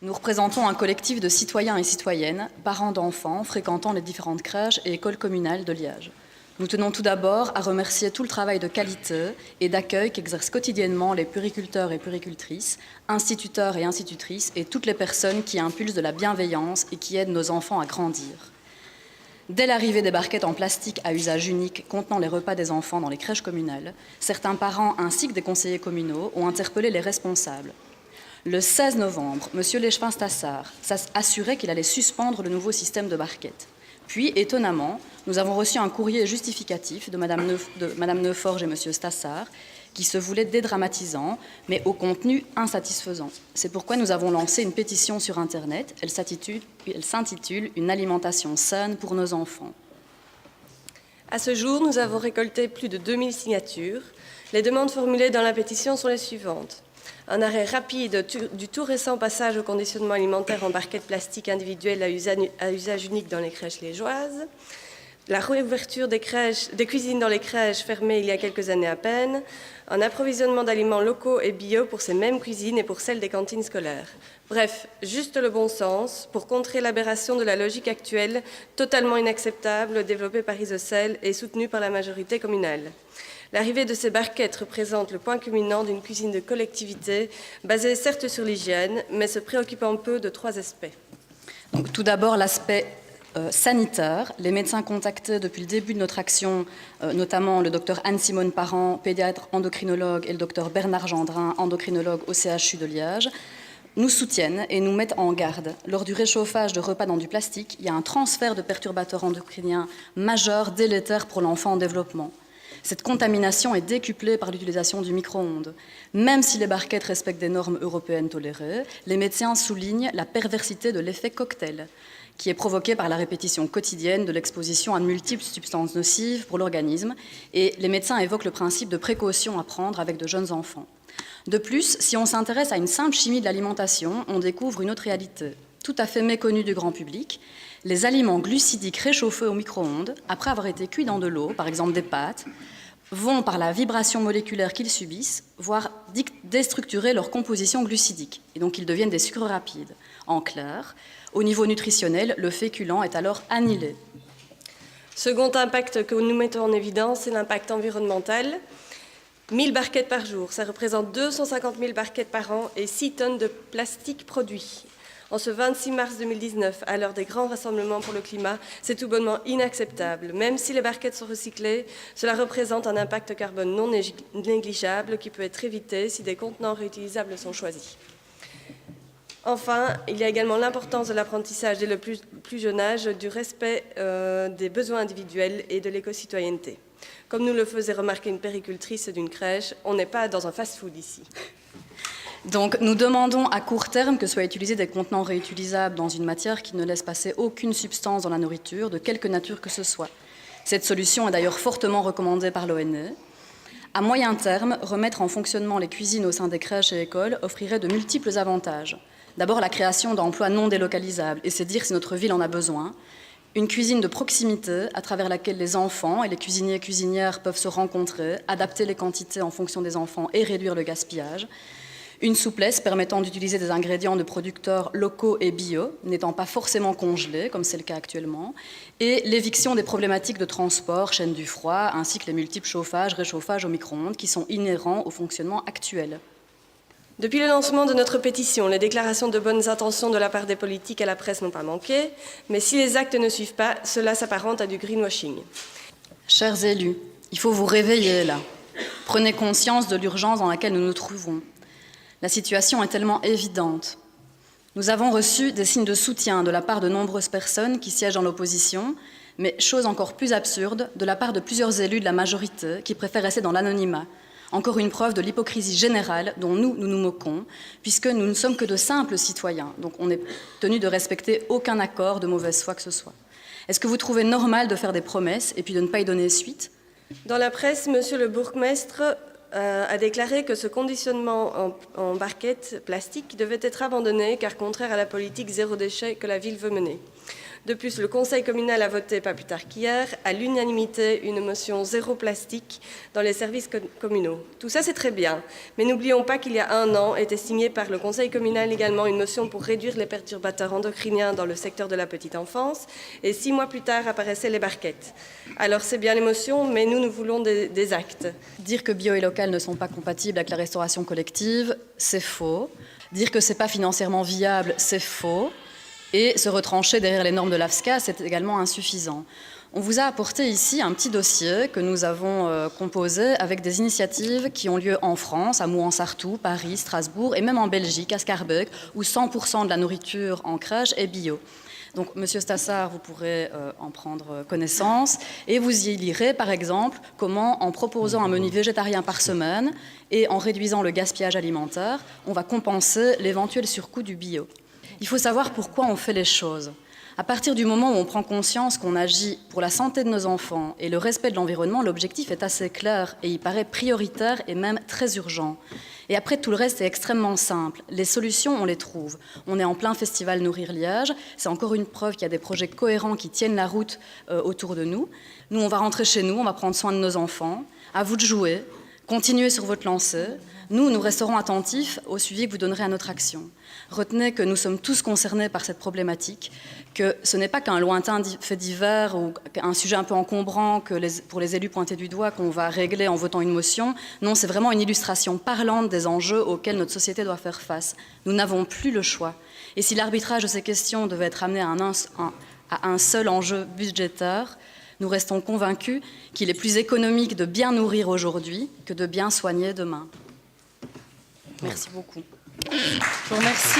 Nous représentons un collectif de citoyens et citoyennes, parents d'enfants, fréquentant les différentes crèches et écoles communales de Liège. Nous tenons tout d'abord à remercier tout le travail de qualité et d'accueil qu'exercent quotidiennement les puériculteurs et puéricultrices, instituteurs et institutrices et toutes les personnes qui impulsent de la bienveillance et qui aident nos enfants à grandir. Dès l'arrivée des barquettes en plastique à usage unique contenant les repas des enfants dans les crèches communales, certains parents ainsi que des conseillers communaux ont interpellé les responsables. Le 16 novembre, M. Léchevin-Stassard assurait qu'il allait suspendre le nouveau système de barquettes. Puis, étonnamment, nous avons reçu un courrier justificatif de Mme Neuforge et M. Stassard qui se voulait dédramatisant, mais au contenu insatisfaisant. C'est pourquoi nous avons lancé une pétition sur Internet. Elle s'intitule « Une alimentation saine pour nos enfants ». À ce jour, nous avons récolté plus de 2000 signatures. Les demandes formulées dans la pétition sont les suivantes. Un arrêt rapide du tout récent passage au conditionnement alimentaire en barquettes plastiques individuelles à usage unique dans les crèches liégeoises. La réouverture des cuisines dans les crèches fermées il y a quelques années à peine. Un approvisionnement d'aliments locaux et bio pour ces mêmes cuisines et pour celles des cantines scolaires. Bref, juste le bon sens pour contrer l'aberration de la logique actuelle, totalement inacceptable, développée par Isocel et soutenue par la majorité communale. L'arrivée de ces barquettes représente le point culminant d'une cuisine de collectivité, basée certes sur l'hygiène, mais se préoccupant peu de 3 aspects. Donc, tout d'abord, l'aspect sanitaire. Les médecins contactés depuis le début de notre action, notamment le docteur Anne-Simone Parent, pédiatre endocrinologue, et le docteur Bernard Gendrin, endocrinologue au CHU de Liège, nous soutiennent et nous mettent en garde. Lors du réchauffage de repas dans du plastique, il y a un transfert de perturbateurs endocriniens majeurs, délétères pour l'enfant en développement. Cette contamination est décuplée par l'utilisation du micro-ondes. Même si les barquettes respectent des normes européennes tolérées, les médecins soulignent la perversité de l'effet cocktail, qui est provoqué par la répétition quotidienne de l'exposition à de multiples substances nocives pour l'organisme, et les médecins évoquent le principe de précaution à prendre avec de jeunes enfants. De plus, si on s'intéresse à une simple chimie de l'alimentation, on découvre une autre réalité, tout à fait méconnue du grand public. Les aliments glucidiques réchauffés au micro-ondes, après avoir été cuits dans de l'eau, par exemple des pâtes, vont, par la vibration moléculaire qu'ils subissent, voire déstructurer leur composition glucidique, et donc ils deviennent des sucres rapides. En clair, au niveau nutritionnel, le féculent est alors annihilé. Second impact que nous mettons en évidence, c'est l'impact environnemental. 1000 barquettes par jour, ça représente 250 000 barquettes par an et 6 tonnes de plastique produit. En ce 26 mars 2019, à l'heure des grands rassemblements pour le climat, c'est tout bonnement inacceptable. Même si les barquettes sont recyclées, cela représente un impact carbone non négligeable qui peut être évité si des contenants réutilisables sont choisis. Enfin, il y a également l'importance de l'apprentissage dès le plus jeune âge du respect des besoins individuels et de l'éco-citoyenneté. Comme nous le faisait remarquer une puéricultrice d'une crèche, on n'est pas dans un fast-food ici. Donc, nous demandons à court terme que soient utilisés des contenants réutilisables dans une matière qui ne laisse passer aucune substance dans la nourriture, de quelque nature que ce soit. Cette solution est d'ailleurs fortement recommandée par l'ONE. À moyen terme, remettre en fonctionnement les cuisines au sein des crèches et écoles offrirait de multiples avantages. D'abord, la création d'emplois non délocalisables, et c'est dire si notre ville en a besoin. Une cuisine de proximité à travers laquelle les enfants et les cuisiniers et cuisinières peuvent se rencontrer, adapter les quantités en fonction des enfants et réduire le gaspillage. Une souplesse permettant d'utiliser des ingrédients de producteurs locaux et bio, n'étant pas forcément congelés, comme c'est le cas actuellement, et l'éviction des problématiques de transport, chaîne du froid, ainsi que les multiples chauffages, réchauffages au micro-ondes qui sont inhérents au fonctionnement actuel. Depuis le lancement de notre pétition, les déclarations de bonnes intentions de la part des politiques à la presse n'ont pas manqué, mais si les actes ne suivent pas, cela s'apparente à du greenwashing. Chers élus, il faut vous réveiller là. Prenez conscience de l'urgence dans laquelle nous nous trouvons. La situation est tellement évidente. Nous avons reçu des signes de soutien de la part de nombreuses personnes qui siègent dans l'opposition, mais chose encore plus absurde, de la part de plusieurs élus de la majorité qui préfèrent rester dans l'anonymat. Encore une preuve de l'hypocrisie générale dont nous nous moquons, puisque nous ne sommes que de simples citoyens, donc on est tenu de respecter aucun accord de mauvaise foi que ce soit. Est-ce que vous trouvez normal de faire des promesses et puis de ne pas y donner suite ? Dans la presse, monsieur le bourgmestre a déclaré que ce conditionnement en barquettes plastiques devait être abandonné car contraire à la politique zéro déchet que la ville veut mener. De plus, le Conseil communal a voté, pas plus tard qu'hier, à l'unanimité, une motion zéro plastique dans les services communaux. Tout ça, c'est très bien. Mais n'oublions pas qu'il y a 1 an était signée par le Conseil communal également une motion pour réduire les perturbateurs endocriniens dans le secteur de la petite enfance. Et 6 mois plus tard apparaissaient les barquettes. Alors, c'est bien l'émotion, mais nous voulons des actes. Dire que bio et local ne sont pas compatibles avec la restauration collective, c'est faux. Dire que ce n'est pas financièrement viable, c'est faux. Et se retrancher derrière les normes de l'AFSCA, c'est également insuffisant. On vous a apporté ici un petit dossier que nous avons composé avec des initiatives qui ont lieu en France, à Mouansartou, Paris, Strasbourg, et même en Belgique, à Schaerbeek, où 100% de la nourriture en crèche est bio. Donc, Monsieur Stassard, vous pourrez en prendre connaissance et vous y lirez, par exemple, comment, en proposant un menu végétarien par semaine et en réduisant le gaspillage alimentaire, on va compenser l'éventuel surcoût du bio. Il faut savoir pourquoi on fait les choses. À partir du moment où on prend conscience qu'on agit pour la santé de nos enfants et le respect de l'environnement, l'objectif est assez clair et il paraît prioritaire et même très urgent. Et après, tout le reste est extrêmement simple. Les solutions, on les trouve. On est en plein festival Nourrir Liège. C'est encore une preuve qu'il y a des projets cohérents qui tiennent la route autour de nous. Nous, on va rentrer chez nous, on va prendre soin de nos enfants. À vous de jouer. Continuez sur votre lancée. Nous resterons attentifs au suivi que vous donnerez à notre action. Retenez que nous sommes tous concernés par cette problématique, que ce n'est pas qu'un lointain fait divers ou un sujet un peu encombrant pour les élus pointés du doigt qu'on va régler en votant une motion. Non, c'est vraiment une illustration parlante des enjeux auxquels notre société doit faire face. Nous n'avons plus le choix. Et si l'arbitrage de ces questions devait être amené à un seul enjeu budgétaire, nous restons convaincus qu'il est plus économique de bien nourrir aujourd'hui que de bien soigner demain. Merci beaucoup. Je vous remercie.